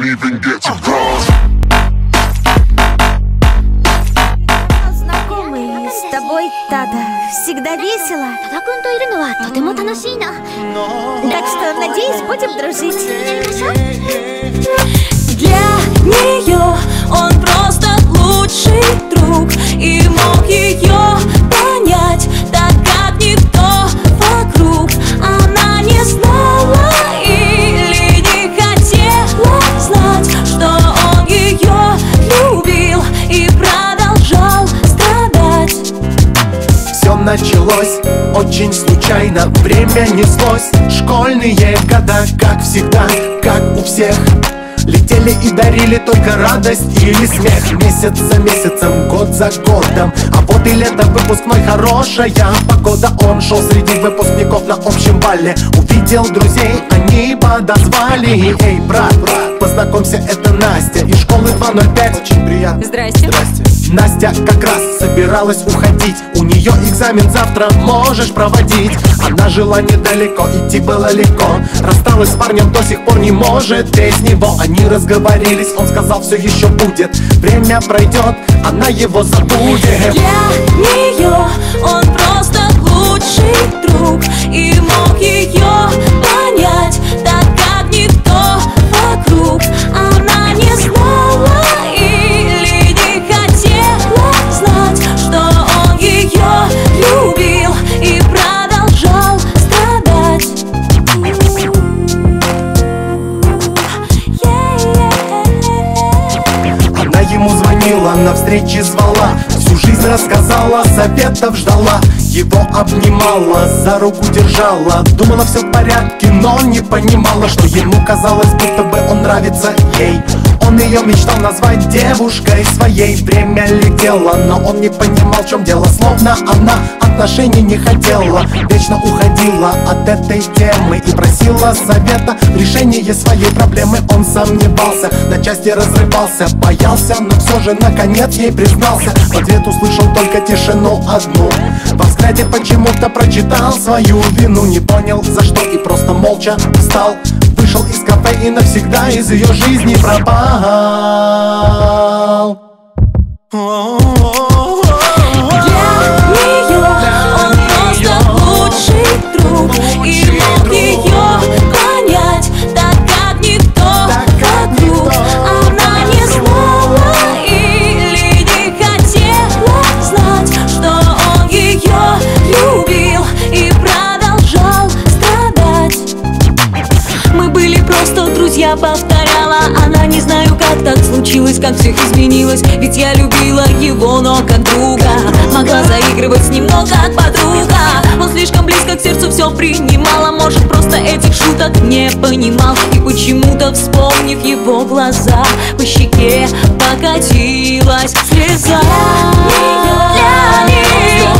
even get to cross. Знакомый с тобой, Тада, всегда весело. Так что, надеюсь, будем дружить. Для нее он просто лучший друг и мог ее понять, так как никто вокруг. Она не знала или не хотела знать, что он ее любил и продолжал страдать. Все началось очень случайно, время неслось. Школьные года, как всегда, как у всех, летели и дарили только радость или смех. Месяц за месяцем, год за годом, а вот и лето, выпускной, хорошая погода. Он шел среди выпускников на общем бале, увидел друзей, они подозвали. Эй, брат, познакомься, это Настя из школы 205. Очень приятно. Здрасте. Настя как раз собиралась уходить, у нее экзамен завтра, можешь проводить. Она жила недалеко, идти было легко. Рассталась с парнем, до сих пор не может без него. Они разговорились, он сказал, все еще будет. Время пройдет, она его забудет. Для нее он просто лучший друг и мог ее понять, так как никто вокруг. Она не знала или не хотела знать, что он ее любил и продолжал страдать. Она ему звонила, на встречи звала, всю жизнь рассказала, советов ждала. Его обнимала, за руку держала, думала, все в порядке, но не понимала, что ему казалось, будто бы он нравится ей. Он ее мечтал назвать девушкой своей. Время летело, но он не понимал, в чем дело. Словно она отношений не хотела, вечно уходила от этой темы и просила совета в решении своей проблемы. Он сомневался, на части разрывался, боялся, но все же наконец ей признался. В ответ услышал только тишину одну, во взгляде почему-то прочитал свою вину. Не понял за что и просто молча встал, вышел из кафе и навсегда из ее жизни пропал. Для нее он просто лучший друг и мог ее понять, так как никто вокруг. Она не знала или не хотела знать, что он ее любил и продолжал страдать. Мы были просто друзья, повторяла она. Не знаю, как так случилось, как все изменилось. Ведь я любила его, но как друга. Могла заигрывать с ним, но как подруга. Он слишком близко к сердцу все принимала. Может, просто этих шуток не понимал. И почему-то, вспомнив его глаза, по щеке покатилась слеза. Для нее